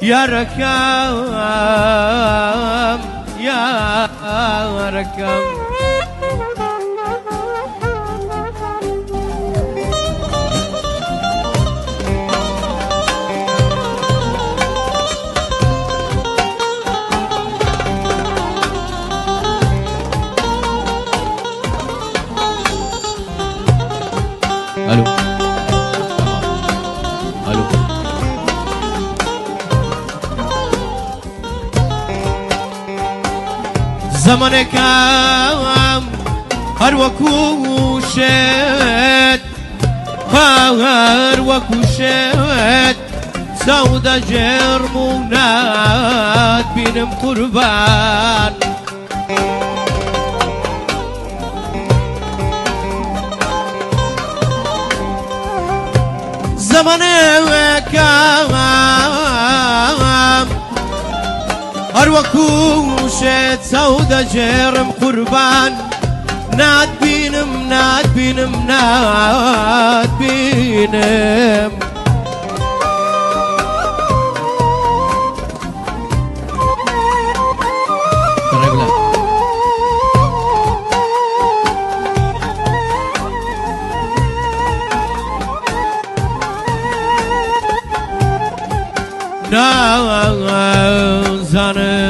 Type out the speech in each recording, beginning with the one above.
يا ركام يا ركام الو الو زمانك هر وكوشت هر وكوشت سودا جرمونات بينم قربان زمانك هر وكوشت سودا جرم قربان ناد بينم ناد بينم ناد بينم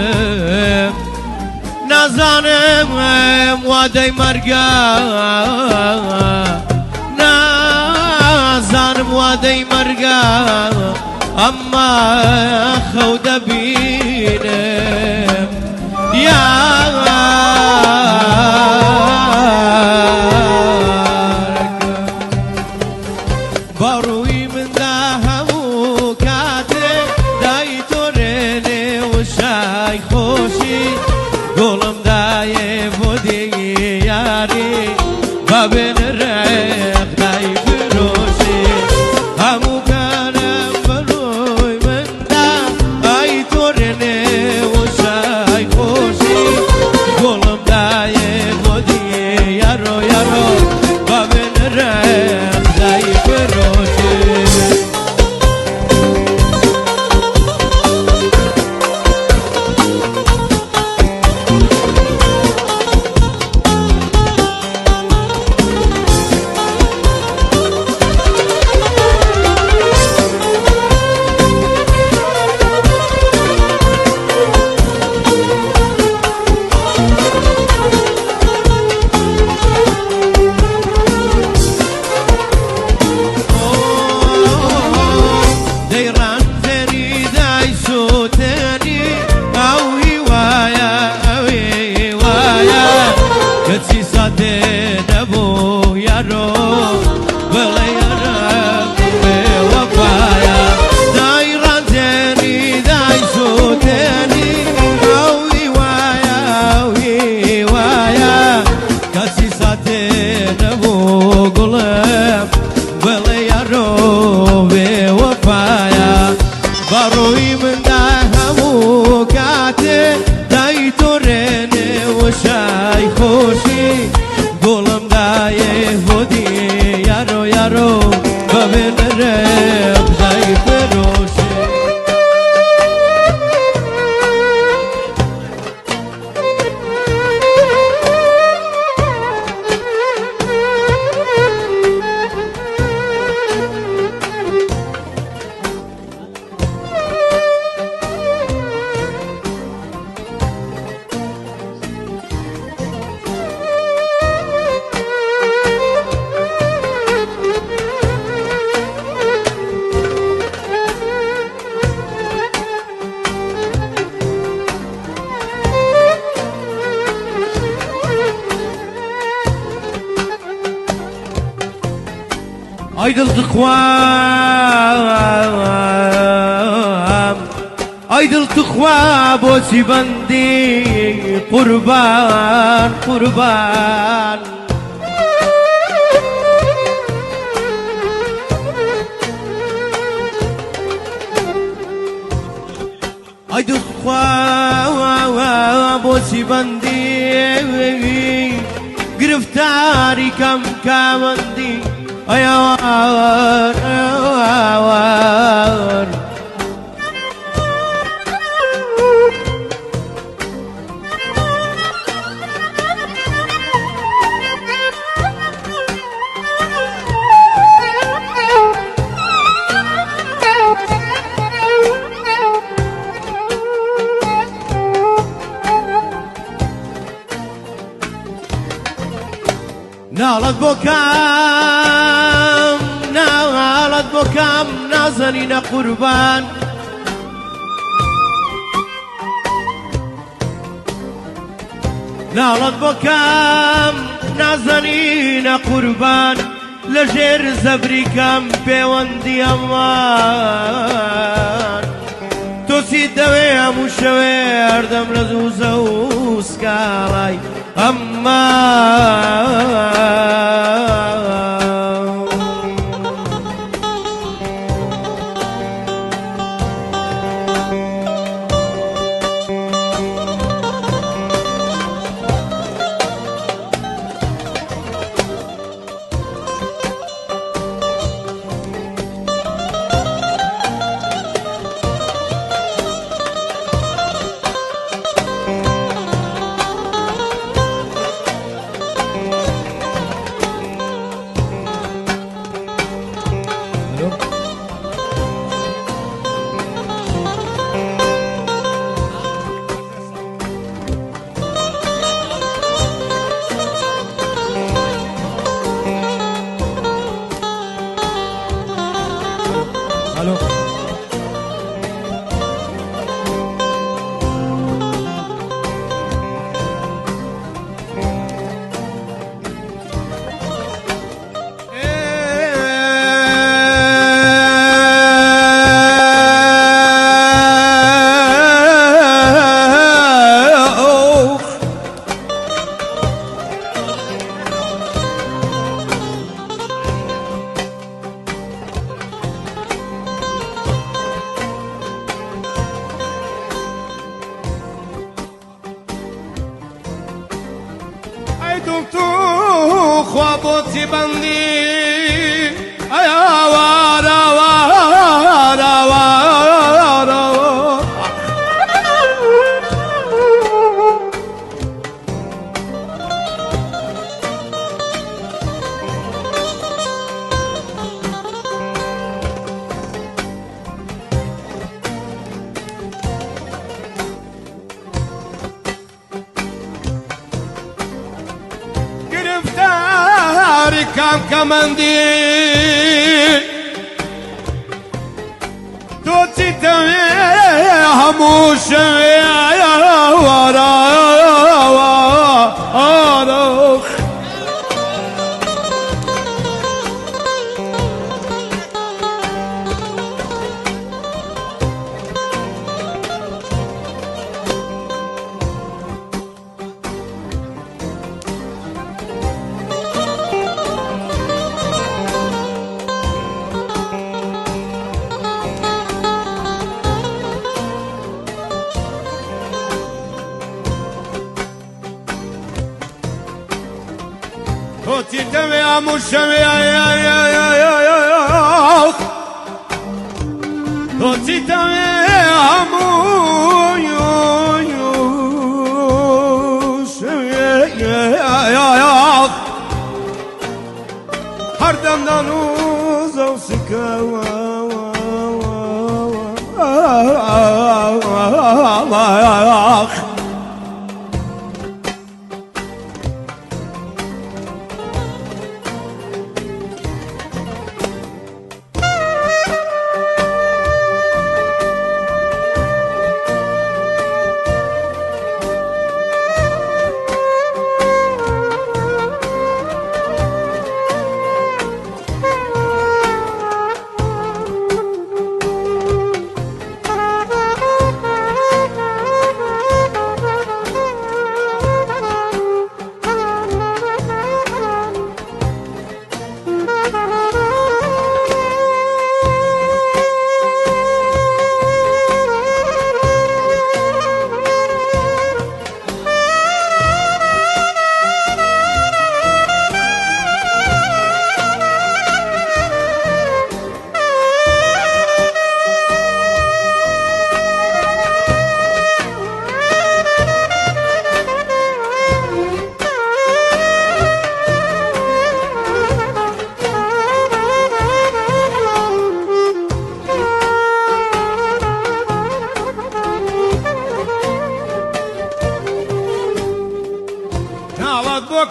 نازانم نازانم وادي مرقا نازانم وادي مرقا اما خود بينم يا باروي من دهمو كاتي داي توريني وشاي خوشي قولم داي فودي ياري بابن الريق داي فروشي همو كانم باروي من داي توريني وشاي خوشي قولم داي فودي يارو يارو بابن الريق داي فروشي باروي من دهمو كاتي داي توريني وشاي خوشي قولم داي هودي يارو يارو بابن الريق داي فروشي Aydıldık vam Aydıldık vam Bosi bandi Kurban Kurban ئەی دڵخوا بۆچی بەندی گرفتاری کەم کامەندی ئەیاوار ئەیاوار ناڵەت بۆ کام ناڵەت بۆ کام نازەنینە قوربان ناڵەت بۆ کام نازەنینە قوربان لە ژێر زەبری کام پەیوەندی ئەمان تۆچی دەوێ هەموو شەوێ هەردەم لە زووزە و سکاڵای الو تو خوابوتی بندی آوار آوار آوار کام کمندی تو چی توی هموشه وارا توتی دمی آموشمی توتی دمی آموشمی هر دم دانوز و سکوا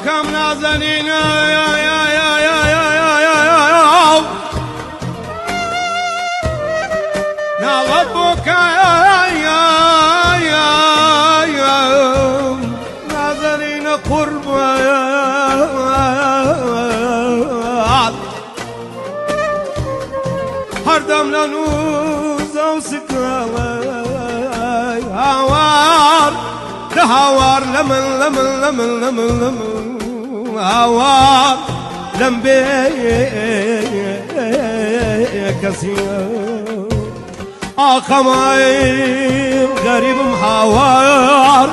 بكم نازنين نالبك نازنين قرب هردم لنوز او سكراوي هوار هوار لمن لمن لمن لمن لمن هوار لم كثير خمايل غريب محاور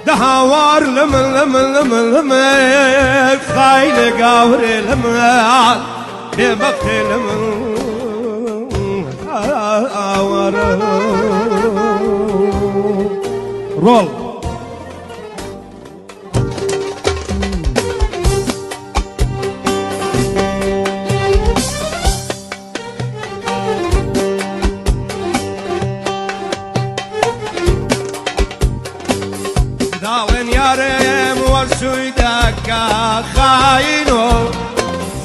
ده هوار لمن لمن لمن لمن خايل قاوري لمن بمقتل لمن هوار رول داون يارم ورشويدك خاينو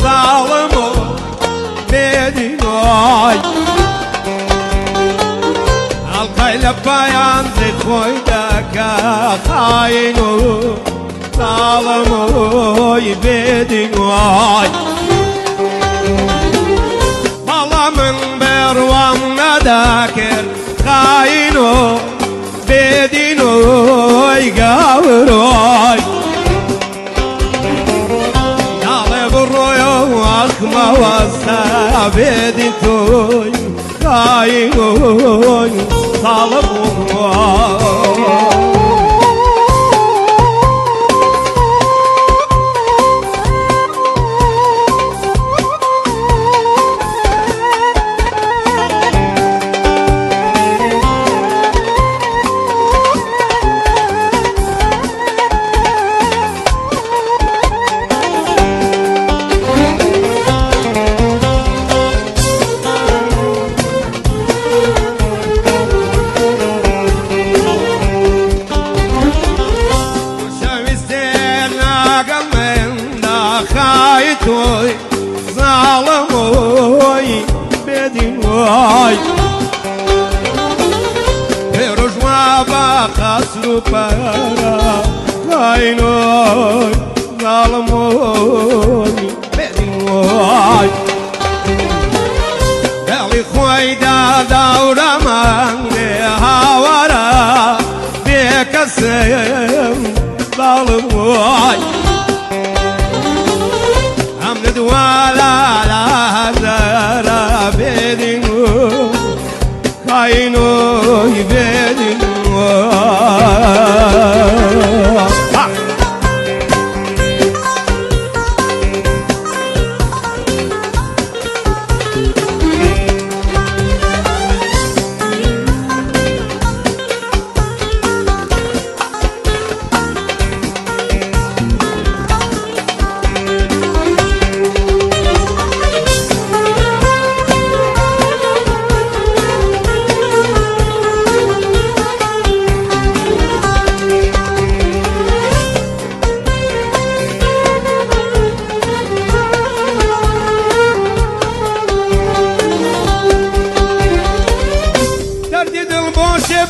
ظالمو بدينوي القاي لبايان زيد خويدك خاينو ظالمو بدينوي والله من بروام نداكر خاينو بدينوي قاوروي نالي بالرويو اخما واسا بدينتوي خاينوي طالبوي خايتوي ظالموي بدينوي برجوا بخسروا برا خاينوي ظالموي بدينوي دالي خويدا دورا من هاورا بكسم ظالموي ولا لا زرا بدينو خاينو بدينو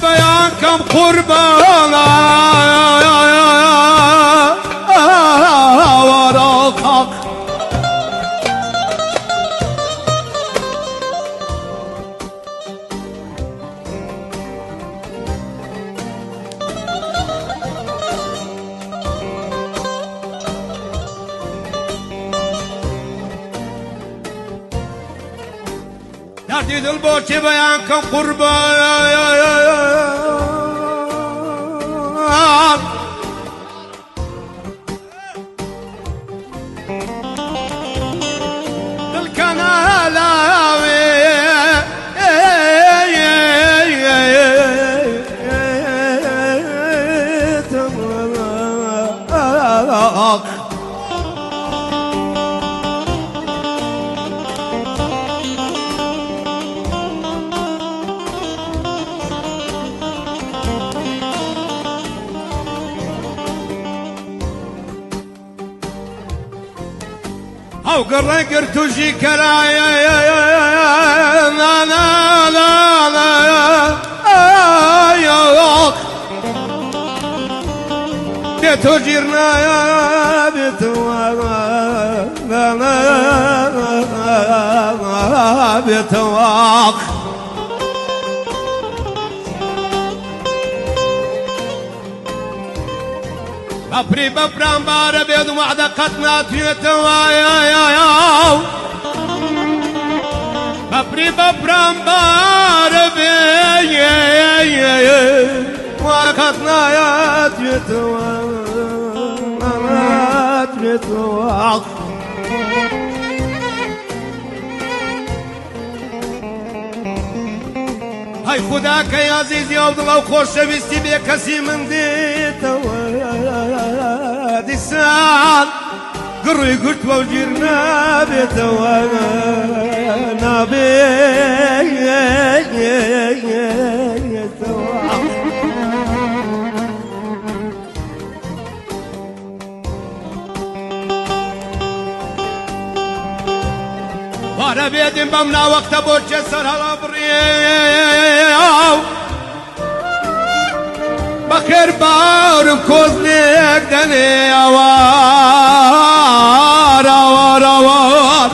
بيان كم قربانا وراقك دردي دل بوچه بيان كم قربان دل كان هلاوي او قرن قرتوجي كرايا لا لا لا لا بيتو جيرنا يا بيتو لا لا بيتو ببري ببرام بار بيد وعدا قطنا تيتوا يا ببري ببرام بار بيد وقطنا يا تيتوا هاي خداك يا عزيزي عبد الله وخوش بيستي بكسي من ديتوا دي سال قري قلت وجرنا بيتوا نابي وارا بيدم بمنا وقت بوجه سر هلا بريو بخير بار كوزنك دني اوار اوار اوار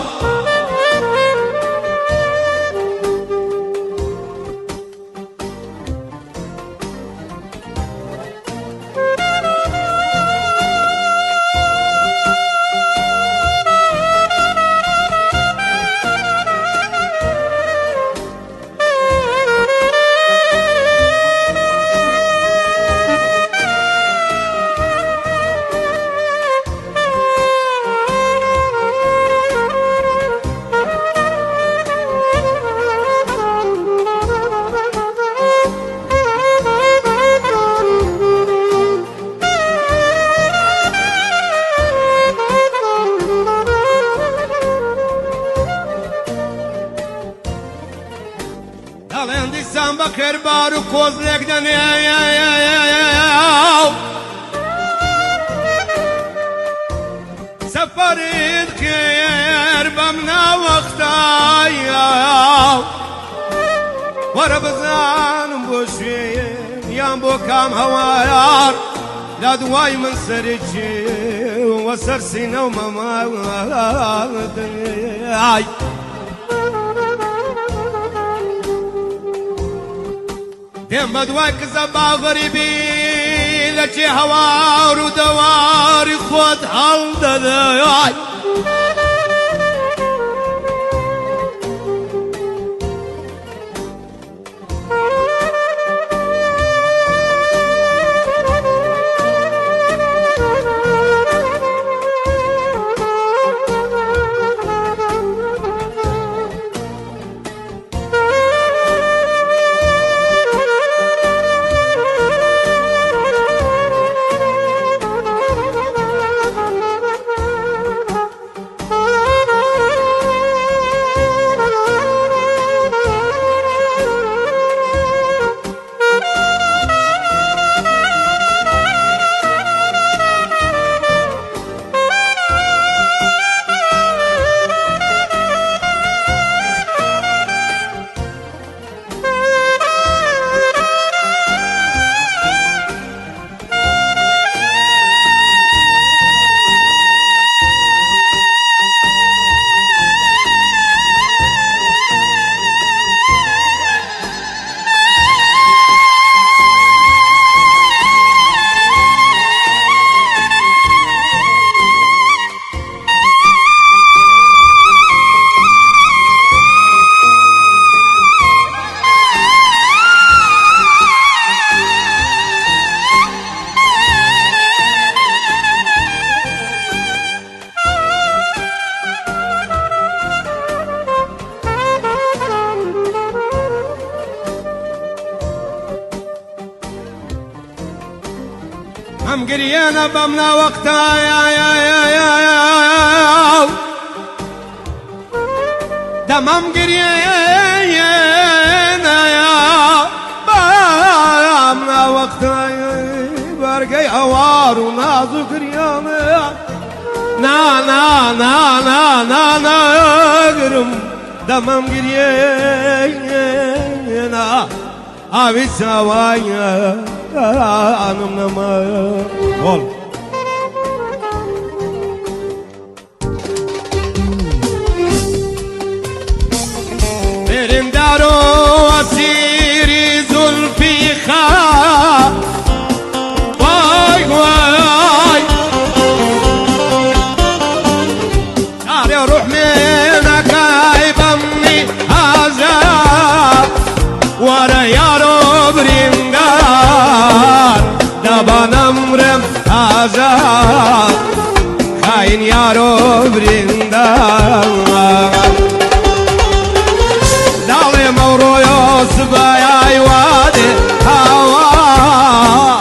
بخير بارو كوزنك دني سفريد خير بمنا وقتايا وربزان بوشين يام بوكام هوايار لا دواي من سرجي وسرسينا وماما دنياي دم بدواك زبا غريبي لجي هوار ودوار خود حل داي هم قريانا بمنا وقتها يا دمم قريانا يا بمنا وقتها برقي عوار ونازو قريانا گرم دمم گریه نا آبی سوای آنم نما قول بریم دارو اسیری زلفی خواه وای وای داری روح منك يبني عذاب ورا يارو برينغار دبان امرم عذاب خاين يارو برينغار دالي مورو يوسف يا وادي هوا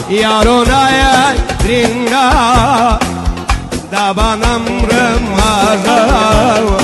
يارو نايا برينغار دبان امرم عذاب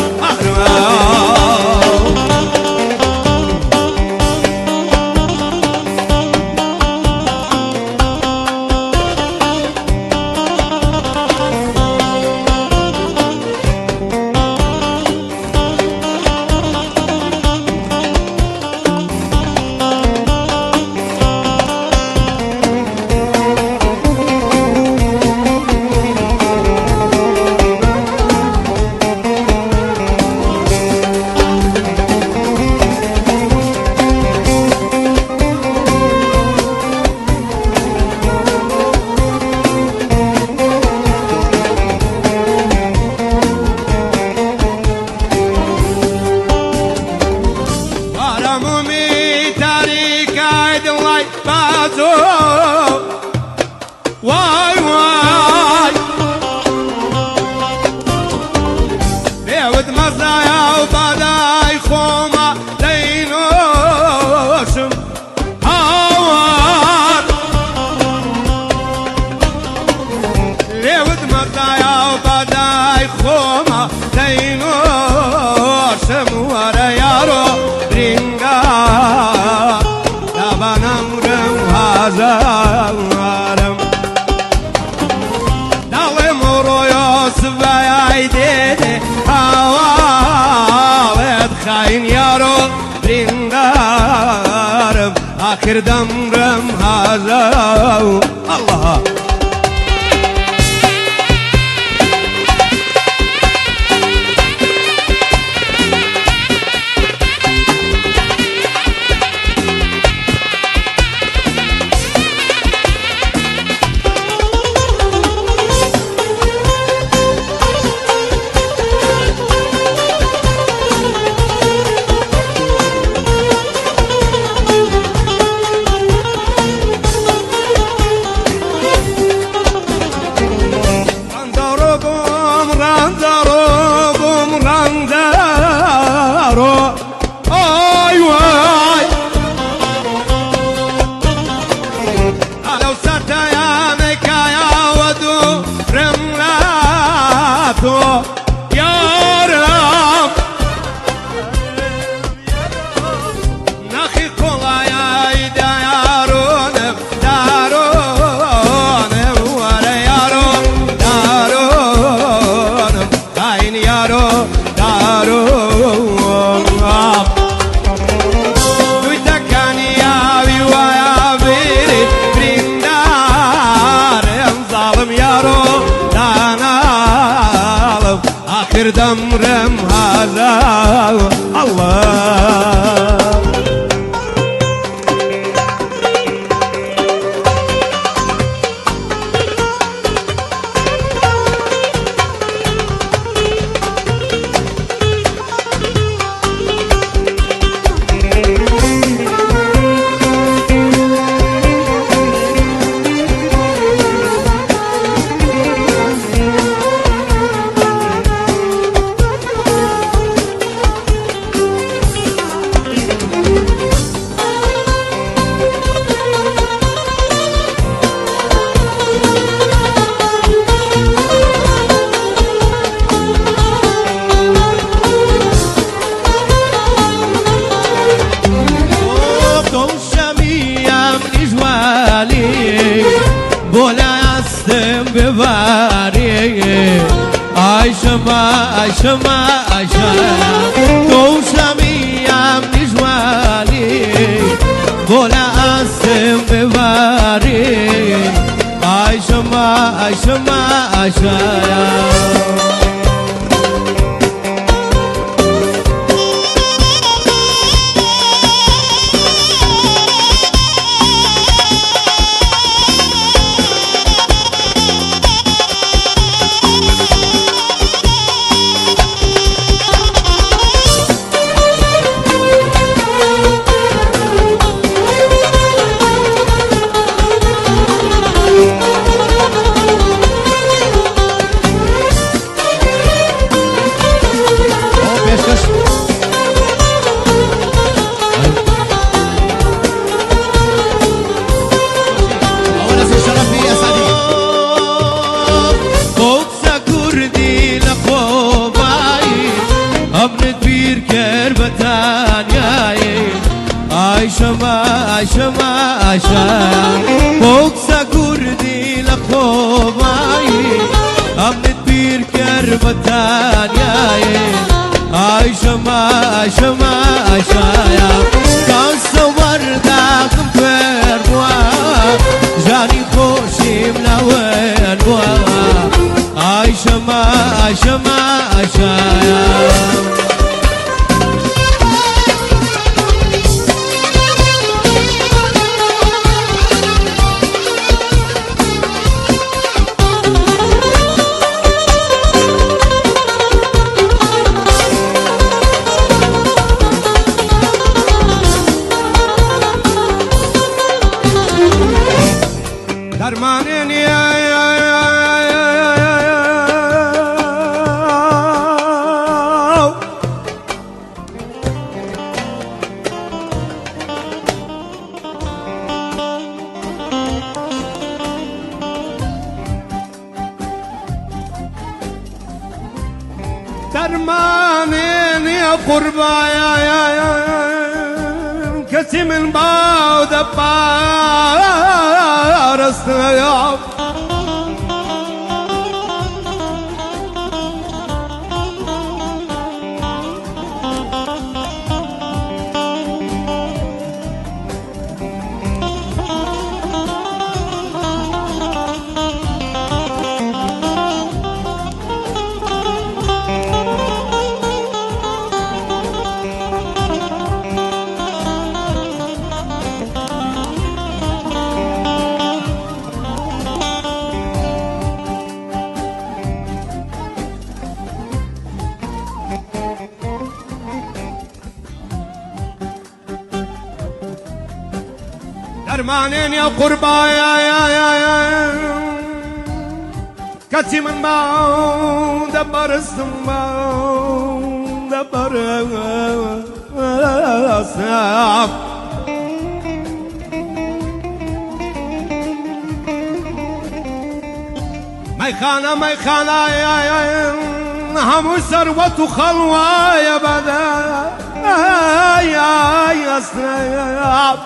واي واي بيود مزايا وبداي خوما لينوشم هوار بيود مزايا وبداي خوما لينوشم ورا يارو رينغا دابانا مرم هزارم دالي مرو يوسف يايديدي هوالد خاين يارو رينغارم آخر دمرم هزار الله يارم نخي قولا يدا يارونم دارونم ورا يارو دارونم عين يارو دارونم ويتكاني يا بي ويا بيري بريندارم ظالم يارو آخر دمرم هذا الله بولا استم بباری عیشە تۆ شەمیام نیژوانی بۆ لە ئاستم بباری عیشە عیشە بۆکسە کوردی لە خۆبایی ئەمنت بیر کرد بە تانیایێ عیشەیە کاسە وەرداغم کوێر بووە ژانی خۆشیم لەوێن بووە عیشەیە درمانين يا قربا كسي من بعد بارستنا درمانين يا قربا كتي من باو دبر السماو دبر السماو ميخانة همو ثروة خلوة يا بدا يا سناب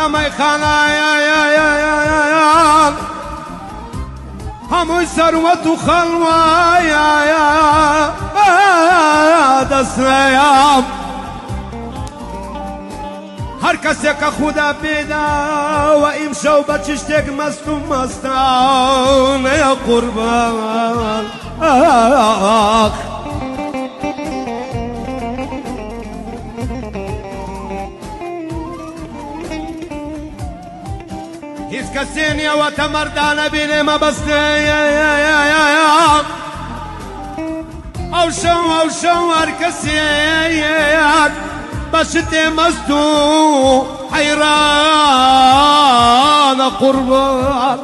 ميخانة يا همو ثروة خلوة يا دسيام هر کسی که خدا بیدا و امشو بچشتک مستان یا قربان هیچ کەسێ نییەوەتە مەردانە بینێ مەبەستێ ئەو شەو هەر کەسێک بەشتێ مەست و حەیرانە قوربان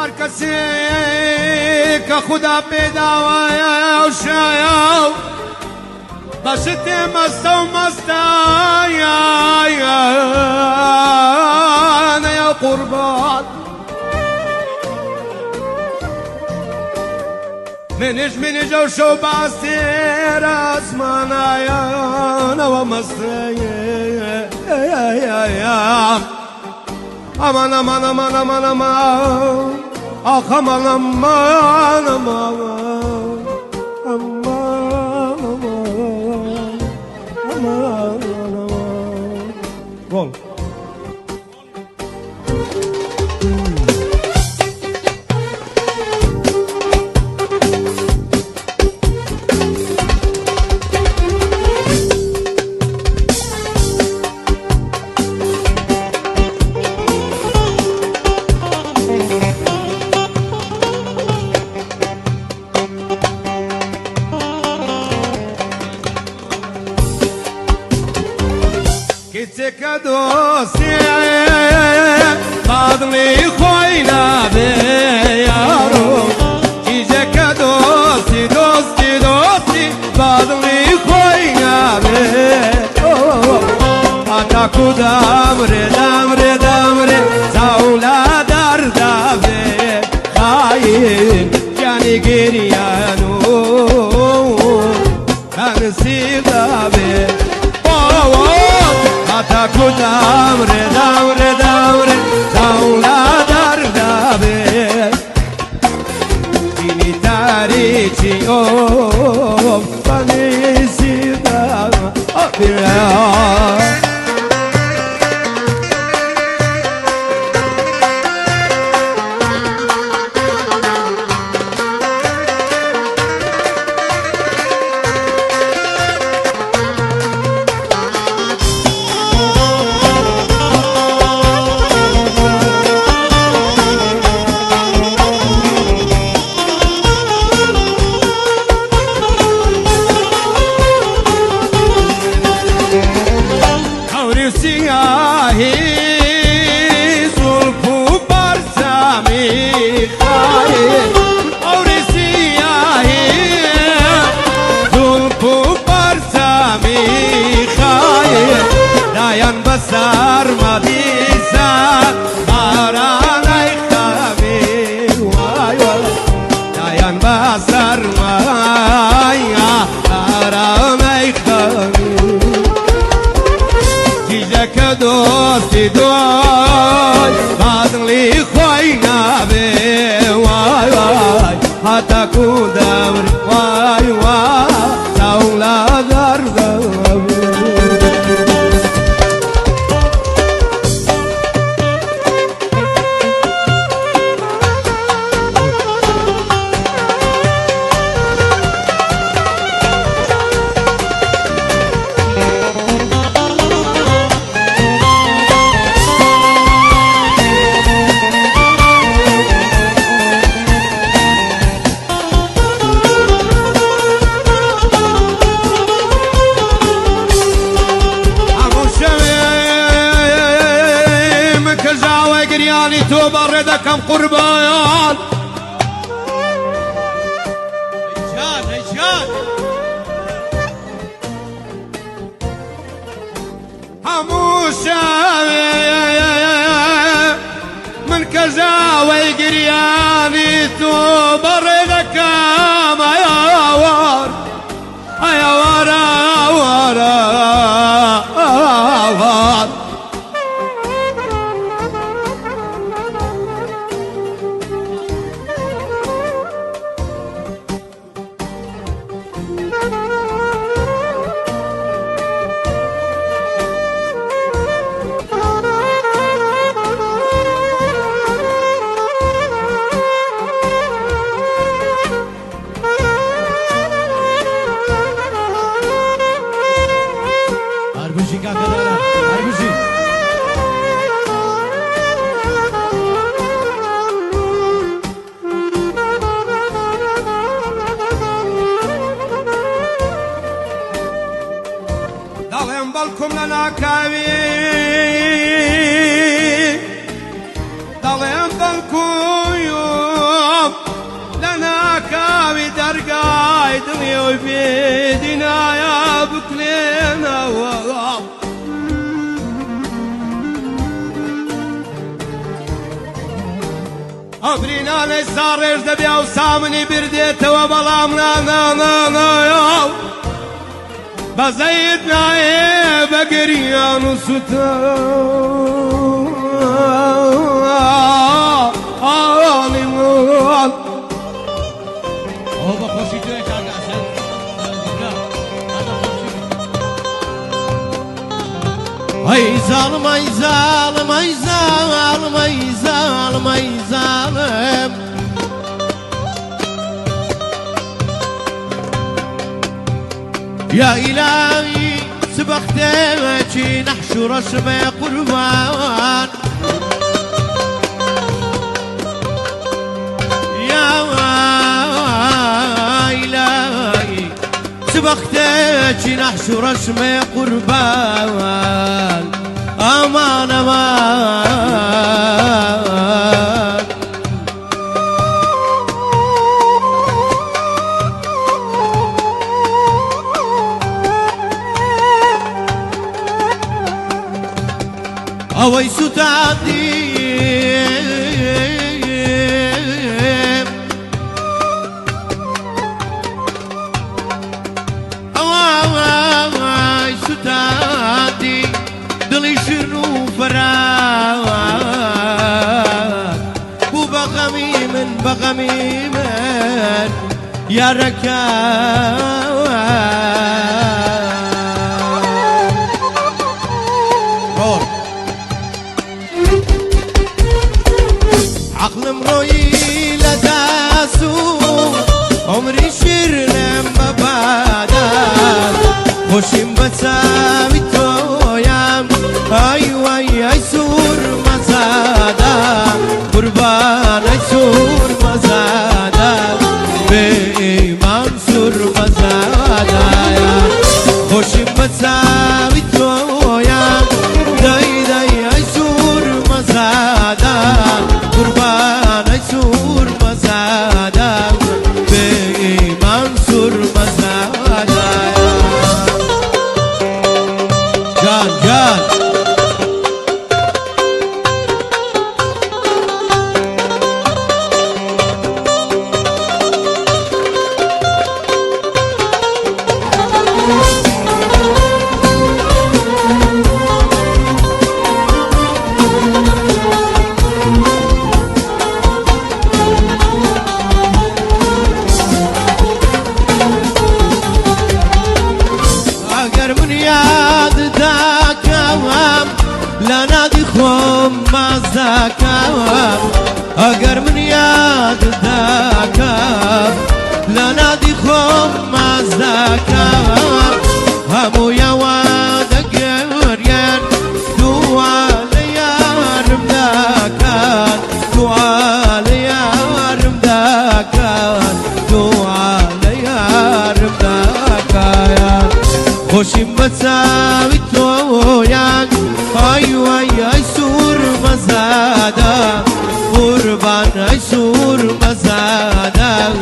هر کسی که خدا پیداوایه و شایه باشت مست و مستایانه یا قربان منش و شو باستیر اسمانایانه و مستایه aman aman aman aman aman ah aman aman aman aman aman aman Gol. Küçük dosti badli khoyna be yaro Küçük dosti badli khoyna be Ata kudamre damre Zaula darda be Hayin yani geriyano Kansiga be Ata kudamre damre Zaula darda be Bini tarici bani sida abira siyahi zulfu barsami khair aur siyahi zulfu barsami khair dayan basar madisa maranay khami way dayan basar maya maranay khami دوستی دوی بادلی خوینا به وای وای حتی کودم وای وای سولا دردم گریانی تو بر دکم قربان جان جان هموشا من كزاوي قرياني تو بردك ما يوار يا ورا بالكم لنا كاوي ضلين بالكم يوم لنا كاوي درقاي دنيا وبيدنا يا بكلينا أبرينا نزار إرد بيا وسامني برديت وبلامنا يا بزيدنا ايه بقريان وستان او بخوشی توی کارگاه سن ای ظالم ای ظالم ای ظالم ای ظالم ای ظالم يا إلهي سبختك نحشر اسمي قربان يا إلهي سبختك نحشر اسمي قربان أمان أمان أوي ستادي أوي ستادي دلي شنو فراق وبغمي من يا ركاب عقل مروي لداسو عمري شرم مبادا خوشم بتساوي تويام ايوه اي سور مزادا قربان اي سور مزادا بإيمان سور مزادا خوشم بتساوي تويام داي اي سور مزادا قربان سور مزادا بإيمان سور مزادا جان جان لنادي خوم مزاكام اگر من یاد داکام لنادي خوم مزاكام همو یواد گرین دوال یارم داکان دوال یارم داکان دوال یارم داکان خوشیم بتساوی تو یاک ay ay ay surma مزادا قربان عيسور مزادا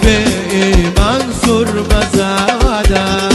بمنصور مزادا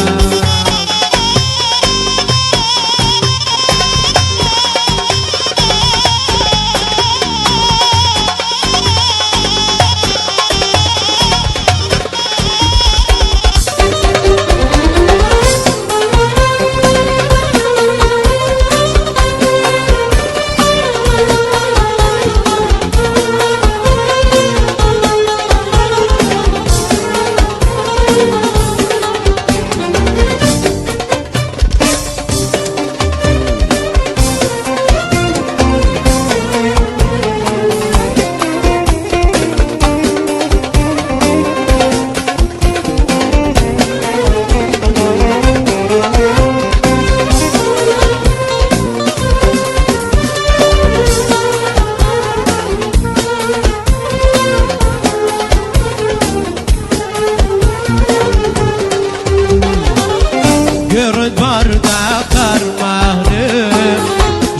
قرد بردا قرمانه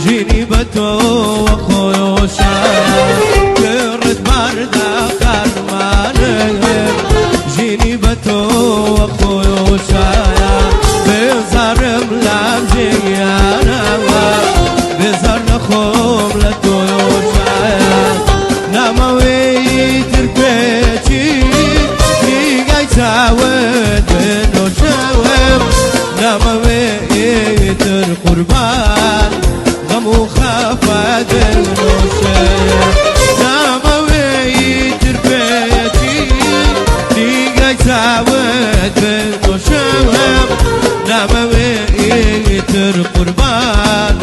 جيني بتو وخيوشا قرد بردا قرمانه جيني بتو وخيوشا بزرم لامجيانا بزر نخوم لتويوشا نموي تربيتي نيجي تاود بنوشاوم نموي قربان غمو خافا دلوشايا نموي تربيتي نيجي تاود بنوشاوم نموي قربان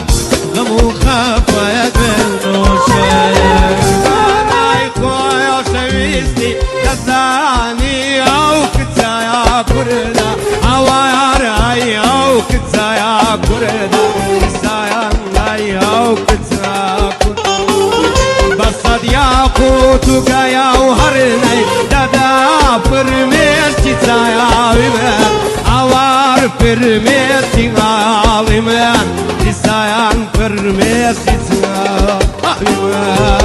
غمو خافا دلوشايا أنا خويا شويستي كزاني أو كتايا كردا أوا راي أو كتايا كردا سايا راي أو كتايا بصد يا قوتو يا وهرني دادا فرميتي تايا ويمن أوار فرميتي عالمن سايا فرميتي تايا ويمن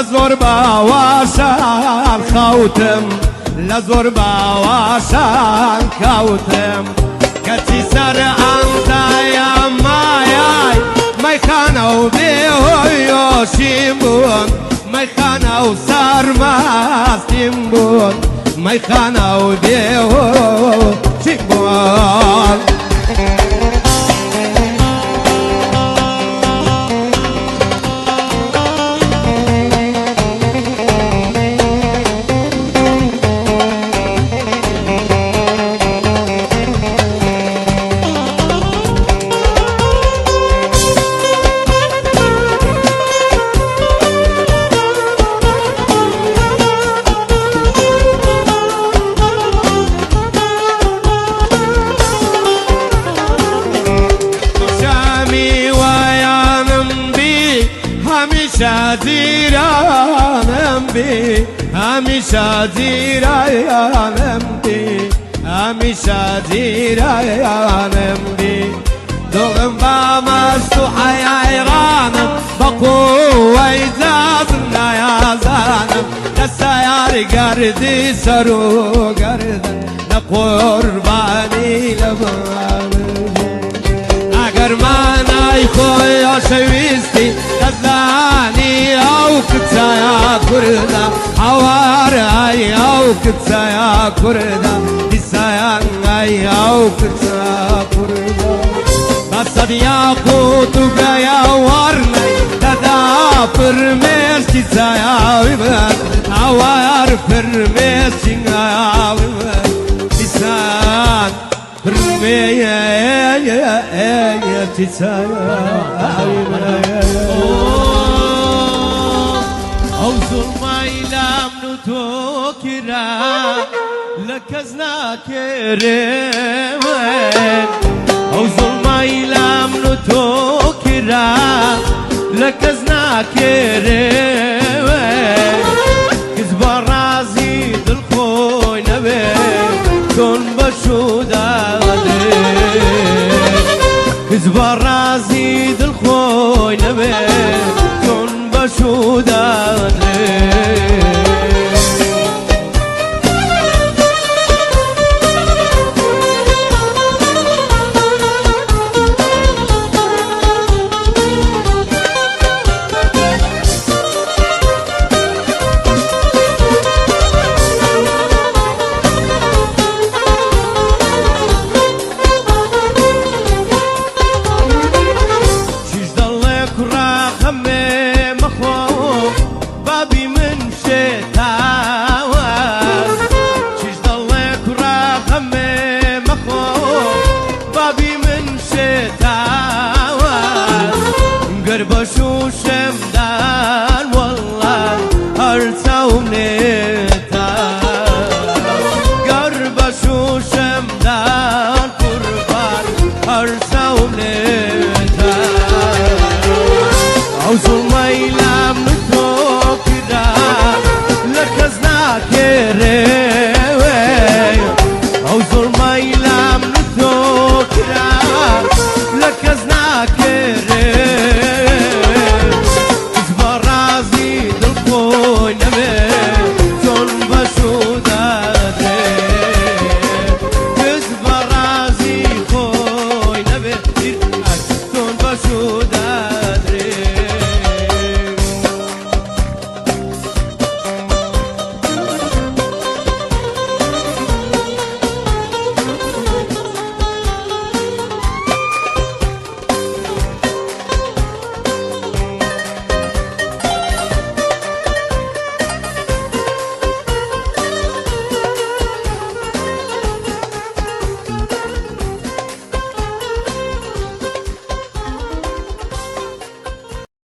لزوربا واشان خوتم لزوربا واشان خوتم كتي سر انت يا ماياي ما يخانو بيهو يوشيمبون ما يخانو سارما ستيمبون ما يخانو بيهو شيمبون زیرانم بی همیشه زیرانم بی همیشه زیرانم بی دوغم با مستو حیرانم بقوة زادنا يا زانم لسيار قردي سرو قردن لقرباني لبانم اگر من ای خویا شویستی تزانی او کتایا کردا حوار ای او کتایا کردا دیسایان ای او کتایا کردا بسد یا قوتو گیا ورنی دادا فرمیش کتایا ویبن حوار فرمیش کتایا ویبن دیسایان ئەو زوڵمای لام و تۆ کرا لە کەس ناکێرێن ئەو زوڵمای لام و تۆ کرا لە کەس ناکێرێن کەس بە ڕازی دڵخۆی نەبێ تۆن بەش و دادێ کەس بە